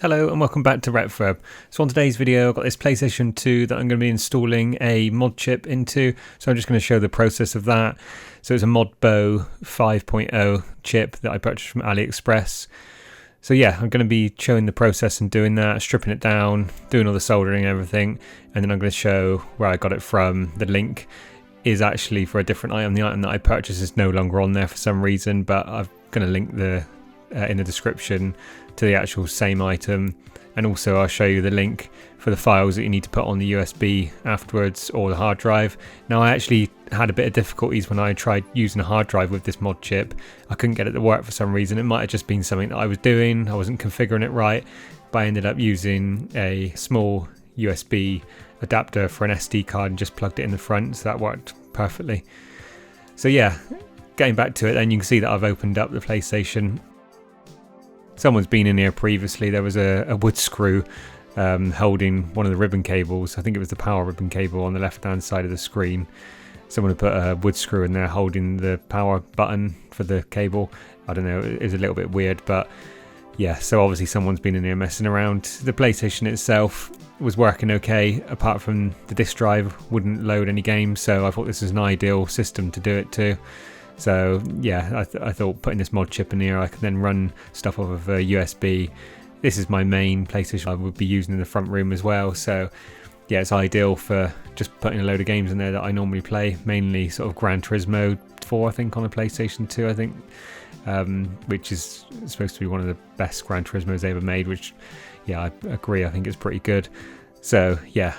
Hello and welcome back to Retfurb. So on today's video I've got this PlayStation 2 that I'm going to be installing a mod chip into, so I'm just going to show the process of that. So it's a MODBO 5.0 chip that I purchased from Aliexpress. So yeah, I'm going to be showing the process and doing that, stripping it down, doing all the soldering and everything, and then I'm going to show where I got it from. The link is actually for a different item. The item that I purchased is no longer on there for some reason, but I'm going to link in the description to the actual same item, and also I'll show you the link for the files that you need to put on the USB afterwards, or the hard drive. Now I actually had a bit of difficulties when I tried using a hard drive with this mod chip. I couldn't get it to work for some reason. It might have just been something that I was doing, I wasn't configuring it right, but I ended up using a small USB adapter for an SD card and just plugged it in the front, so that worked perfectly. So yeah, getting back to it then, you can see that I've opened up the PlayStation. Someone's been in here previously. There was a wood screw holding one of the ribbon cables. I think it was the power ribbon cable on the left hand side of the screen. Someone had put a wood screw in there holding the power button for the cable. I don't know, it was a little bit weird, but yeah, so obviously someone's been in here messing around. The PlayStation itself was working okay, apart from the disk drive wouldn't load any games, so I thought this was an ideal system to do it to. So yeah, I thought putting this mod chip in here, I could then run stuff off of a USB. This is my main PlayStation I would be using in the front room as well, so yeah, it's ideal for just putting a load of games in there that I normally play, mainly sort of Gran Turismo 4 I think on the PlayStation 2 I think, which is supposed to be one of the best Gran Turismos they ever made, which yeah, I agree, I think it's pretty good. So yeah,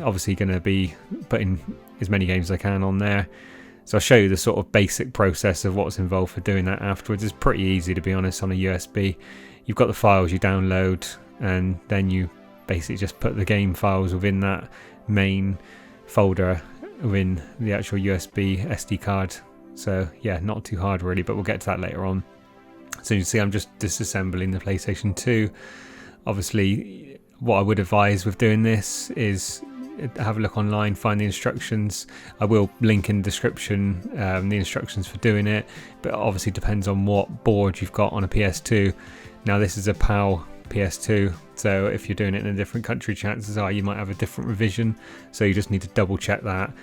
obviously going to be putting as many games as I can on there. So I'll show you the sort of basic process of what's involved for doing that afterwards. It's pretty easy, to be honest, on a USB. You've got the files you download, and then you basically just put the game files within that main folder within the actual USB SD card. So yeah, not too hard really, but we'll get to that later on. So you can see I'm just disassembling the PlayStation 2. Obviously, what I would advise with doing this is have a look online, find the instructions. I will link in the description the instructions for doing it, but obviously depends on what board you've got on a PS2. Now this is a PAL PS2, so if you're doing it in a different country, chances are you might have a different revision, so you just need to double check that.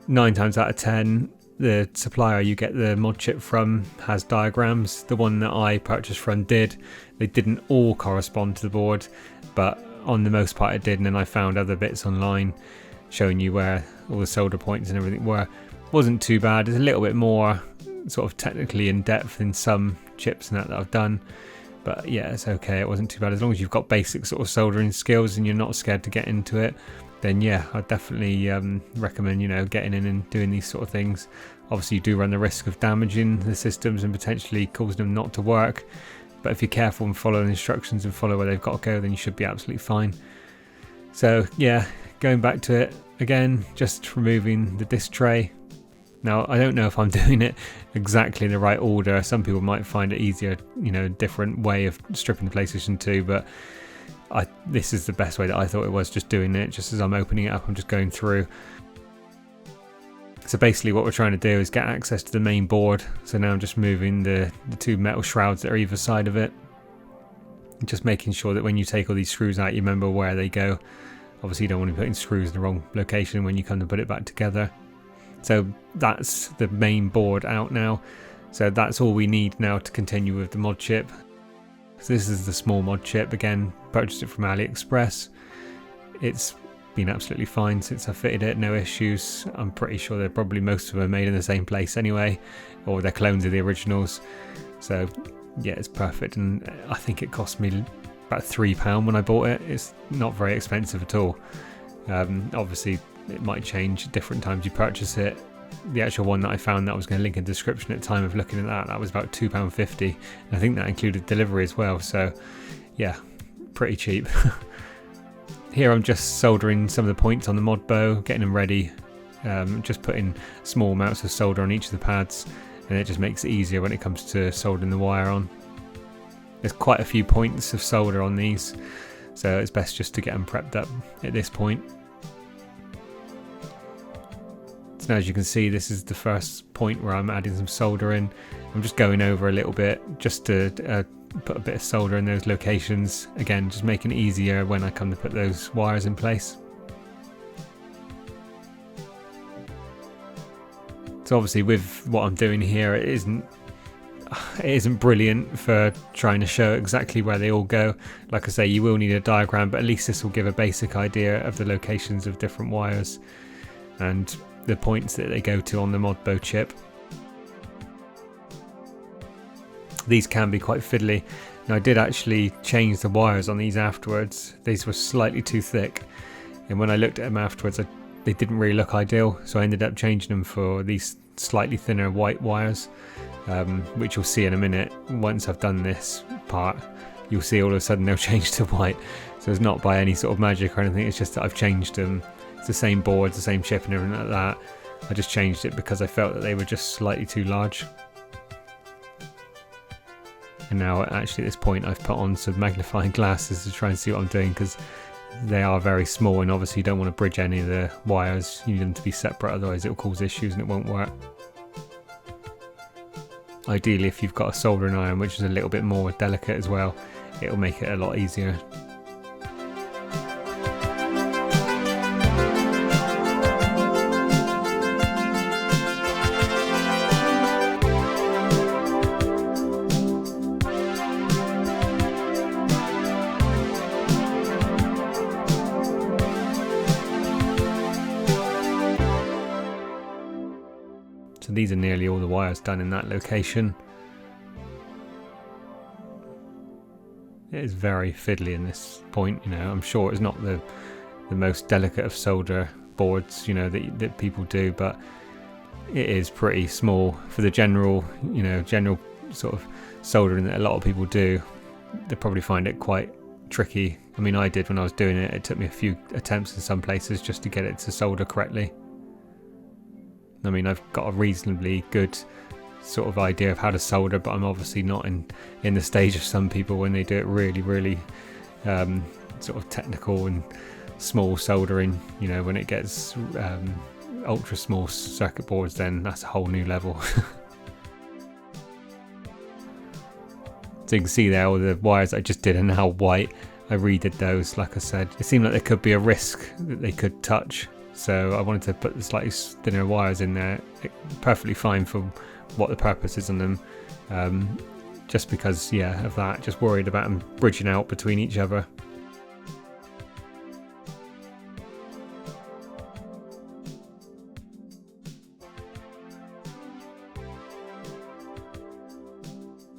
9 times out of 10 the supplier you get the mod chip from has diagrams. The one that I purchased from did. They didn't all correspond to the board, but on the most part it did, and then I found other bits online showing you where all the solder points and everything were. Wasn't too bad. It's a little bit more sort of technically in depth in some chips and that I've done, but yeah, it's okay, it wasn't too bad. As long as you've got basic sort of soldering skills and you're not scared to get into it, then yeah, I definitely recommend, you know, getting in and doing these sort of things. Obviously you do run the risk of damaging the systems and potentially causing them not to work, but if you're careful and follow the instructions and follow where they've got to go, then you should be absolutely fine. So yeah, going back to it again, just removing the disc tray. Now I don't know if I'm doing it exactly in the right order. Some people might find it easier, you know, a different way of stripping the PlayStation 2, but this is the best way that I thought it was, just doing it. Just as I'm opening it up, I'm just going through. So basically what we're trying to do is get access to the main board. So now I'm just moving the two metal shrouds that are either side of it. Just making sure that when you take all these screws out, you remember where they go. Obviously you don't want to be putting screws in the wrong location when you come to put it back together. So that's the main board out now. So that's all we need now to continue with the mod chip. So this is the small mod chip, again, purchased it from Aliexpress. It's been absolutely fine since I fitted it, no issues. I'm pretty sure they're probably most of them are made in the same place anyway, or they're clones of the originals. So yeah, it's perfect, and I think it cost me about £3 when I bought it. It's not very expensive at all. Obviously it might change at different times you purchase it. The actual one that I found that I was going to link in the description at the time of looking at that was about £2.50, and I think that included delivery as well, so yeah, pretty cheap. Here I'm just soldering some of the points on the MODBO, getting them ready, just putting small amounts of solder on each of the pads, and it just makes it easier when it comes to soldering the wire on. There's quite a few points of solder on these, so it's best just to get them prepped up at this point. So now as you can see, this is the first point where I'm adding some solder in. I'm just going over a little bit just to put a bit of solder in those locations, again just making it easier when I come to put those wires in place. So obviously with what I'm doing here, it isn't brilliant for trying to show exactly where they all go. Like I say, you will need a diagram, but at least this will give a basic idea of the locations of different wires and the points that they go to on the MODBO chip. These can be quite fiddly. Now I did actually change the wires on these afterwards. These were slightly too thick, and when I looked at them afterwards, they didn't really look ideal, so I ended up changing them for these slightly thinner white wires, which you'll see in a minute. Once I've done this part, you'll see all of a sudden they'll change to white. So it's not by any sort of magic or anything, it's just that I've changed them. It's the same board, the same chip and everything like that. I just changed it because I felt that they were just slightly too large. And now actually at this point I've put on some magnifying glasses to try and see what I'm doing, because they are very small, and obviously you don't want to bridge any of the wires. You need them to be separate, otherwise it will cause issues and it won't work. Ideally, if you've got a soldering iron, which is a little bit more delicate as well, it will make it a lot easier. So these are nearly all the wires done in that location. It is very fiddly in this point, you know. I'm sure it's not the most delicate of solder boards, you know, that people do, but it is pretty small for the general sort of soldering that a lot of people do. They probably find it quite tricky. I mean, I did when I was doing it. It took me a few attempts in some places just to get it to solder correctly. I mean, I've got a reasonably good sort of idea of how to solder, but I'm obviously not in the stage of some people when they do it really sort of technical and small soldering. You know, when it gets ultra small circuit boards, then that's a whole new level. So you can see there all the wires I just did are now white. I redid those, like I said. It seemed like there could be a risk that they could touch, so I wanted to put the slightly thinner wires in there. Perfectly fine for what the purpose is on them, just because, yeah, of that. Just worried about them bridging out between each other.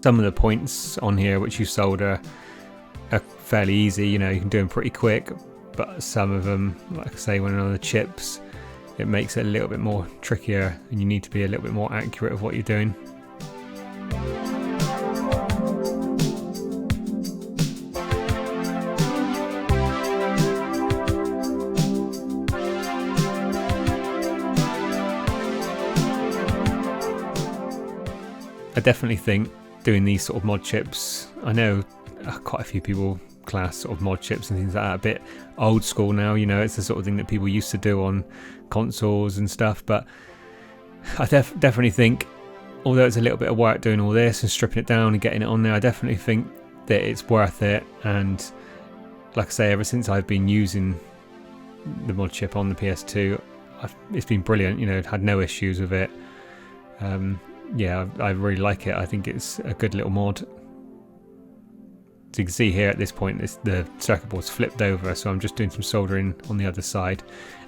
Some of the points on here which you solder are fairly easy, you know, you can do them pretty quick, but some of them, like I say, when on the chips, it makes it a little bit more trickier, and you need to be a little bit more accurate of what you're doing. I definitely think doing these sort of mod chips, I know quite a few people class sort of mod chips and things like that a bit old school now, you know, it's the sort of thing that people used to do on consoles and stuff, but I definitely think, although it's a little bit of work doing all this and stripping it down and getting it on there, I definitely think that it's worth it. And like I say, ever since I've been using the mod chip on the PS2, it's been brilliant, you know, had no issues with it. Yeah, I really like it. I think it's a good little mod. So you can see here at this point, the circuit board's flipped over, so I'm just doing some soldering on the other side,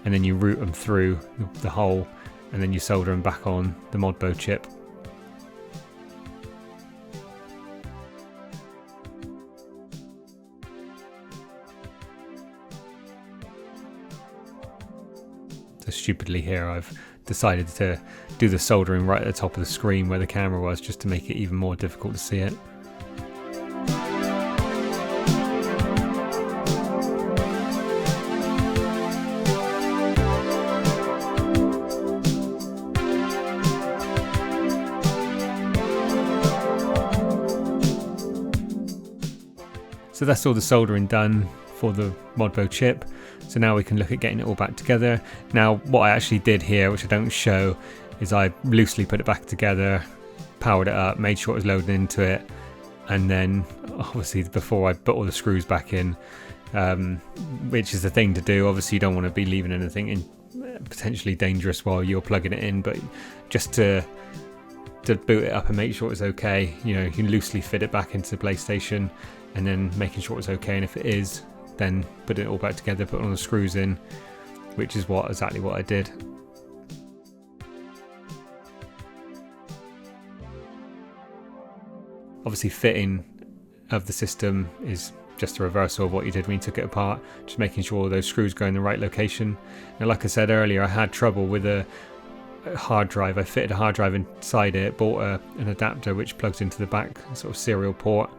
and then you route them through the hole, and then you solder them back on the MODBO chip. So stupidly here, I've decided to do the soldering right at the top of the screen where the camera was, just to make it even more difficult to see it. So that's all the soldering done for the MODBO chip. So now we can look at getting it all back together. Now what I actually did here, which I don't show, is I loosely put it back together, powered it up, made sure it was loaded into it, and then obviously before I put all the screws back in, which is the thing to do. Obviously you don't want to be leaving anything in potentially dangerous while you're plugging it in, but just to boot it up and make sure it's okay, you know, you can loosely fit it back into the PlayStation and then making sure it's okay, and if it is, then put it all back together, put all the screws in, which is exactly what I did. Obviously fitting of the system is just a reversal of what you did when you took it apart, just making sure those screws go in the right location. Now, like I said earlier, I had trouble with a hard drive. I fitted a hard drive inside it, bought an adapter which plugs into the back sort of serial port,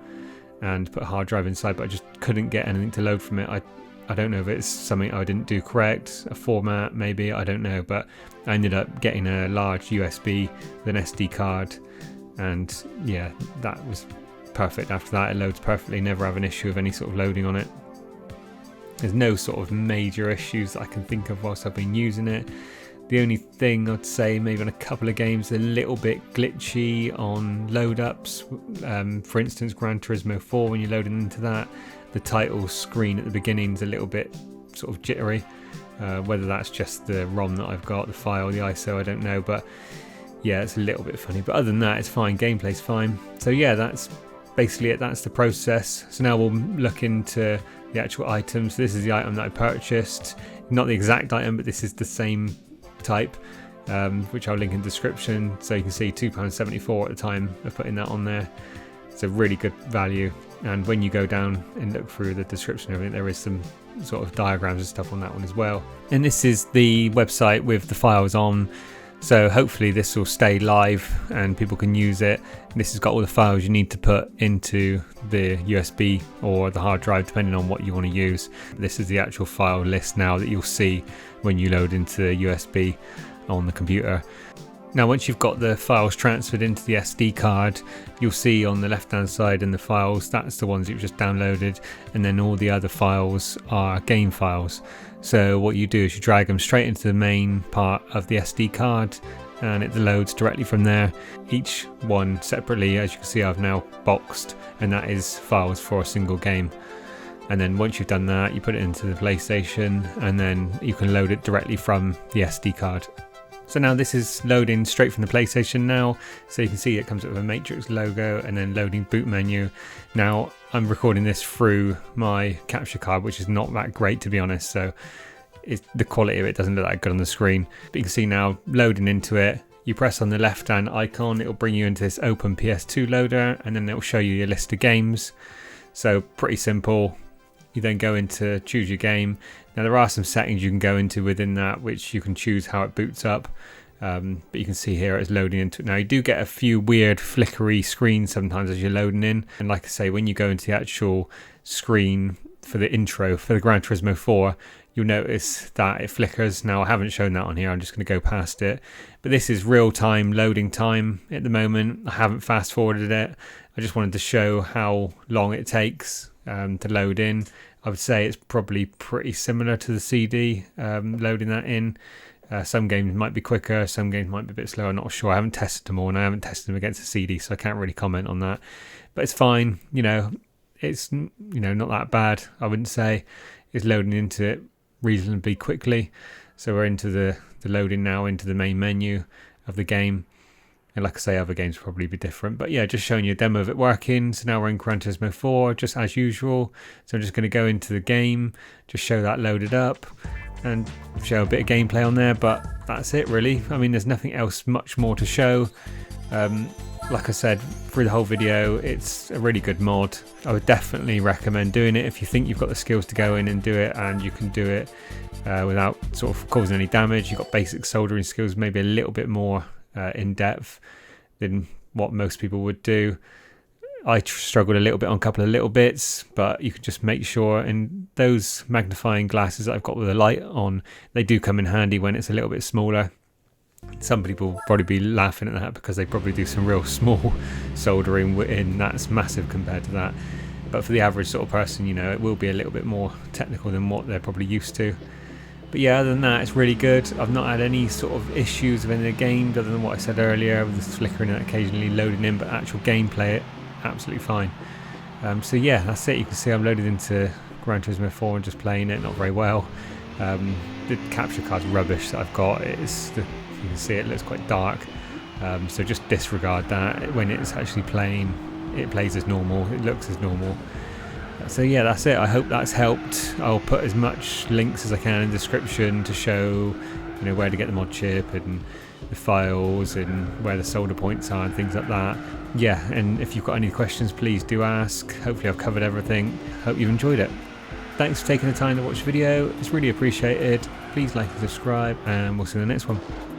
and put a hard drive inside, but I just couldn't get anything to load from it. I don't know if it's something I didn't do correct, a format maybe, I don't know, but I ended up getting a large USB with an SD card, and yeah, that was perfect. After that it loads perfectly, never have an issue of any sort of loading on it. There's no sort of major issues that I can think of whilst I've been using it. The only thing I'd say, maybe on a couple of games, a little bit glitchy on load ups. For instance, Gran Turismo 4, when you're loading into that, the title screen at the beginning is a little bit sort of jittery. Whether that's just the ROM that I've got, the file, the ISO, I don't know, but yeah, it's a little bit funny. But other than that, it's fine, gameplay's fine. So yeah, that's basically it, that's the process. So now we'll look into the actual items. This is the item that I purchased, not the exact item, but this is the same type, which I'll link in the description, so you can see £2.74 at the time of putting that on there. It's a really good value, and when you go down and look through the description, I think there is some sort of diagrams and stuff on that one as well. And this is the website with the files on, so hopefully this will stay live and people can use it. This has got all the files you need to put into the USB or the hard drive, depending on what you want to use. This is the actual file list now that you'll see when you load into the USB on the computer. Now, once you've got the files transferred into the SD card, you'll see on the left hand side in the files, that's the ones you've just downloaded, and then all the other files are game files. So what you do is you drag them straight into the main part of the SD card, and it loads directly from there. Each one separately, as you can see, I've now boxed, and that is files for a single game. And then once you've done that, you put it into the PlayStation, and then you can load it directly from the SD card. So now this is loading straight from the PlayStation now, so you can see it comes up with a Matrix logo and then loading boot menu. Now I'm recording this through my capture card, which is not that great, to be honest, so the quality of it doesn't look that good on the screen. But you can see now loading into it, you press on the left hand icon, it'll bring you into this open PS2 loader, and then it'll show you your list of games. So pretty simple. You then go into choose your game. Now there are some settings you can go into within that, which you can choose how it boots up, but you can see here it's loading into it. Now you do get a few weird flickery screens sometimes as you're loading in, and like I say, when you go into the actual screen for the intro for the Gran Turismo 4, you'll notice that it flickers. Now I haven't shown that on here, I'm just going to go past it, but this is real time loading time at the moment. I haven't fast forwarded it, I just wanted to show how long it takes to load in. I would say it's probably pretty similar to the CD, loading that in. Some games might be quicker, some games might be a bit slower, I'm not sure. I haven't tested them all, and I haven't tested them against the CD, so I can't really comment on that. But it's fine, you know, it's, you know, not that bad, I wouldn't say. It's loading into it reasonably quickly. So we're into the loading now into the main menu of the game. And like I say, other games will probably be different. But yeah, just showing you a demo of it working. So now we're in Gran Turismo 4, just as usual. So I'm just going to go into the game, just show that loaded up, and show a bit of gameplay on there. But that's it, really. I mean, there's nothing else much more to show. Like I said, through the whole video, it's a really good mod. I would definitely recommend doing it if you think you've got the skills to go in and do it, and you can do it without sort of causing any damage. You've got basic soldering skills, maybe a little bit more in depth than what most people would do. I struggled a little bit on a couple of little bits, but you can just make sure, and those magnifying glasses that I've got with the light on, they do come in handy when it's a little bit smaller. Some people will probably be laughing at that because they probably do some real small soldering in that's massive compared to that, but for the average sort of person, you know, it will be a little bit more technical than what they're probably used to. But yeah, other than that, it's really good. I've not had any sort of issues with any of the games other than what I said earlier with the flickering and occasionally loading in, but actual gameplay absolutely fine. So yeah, that's it. You can see I'm loaded into Gran Turismo 4 and just playing it, not very well. The capture card's rubbish that I've got. You can see it looks quite dark, so just disregard that. When it's actually playing, it plays as normal, it looks as normal. So yeah, that's it. I hope that's helped. I'll put as much links as I can in the description to show, you know, where to get the mod chip and the files and where the solder points are and things like that. Yeah, and if you've got any questions, please do ask. Hopefully I've covered everything. Hope you've enjoyed it. Thanks for taking the time to watch the video. It's really appreciated. Please like and subscribe, and we'll see you in the next one.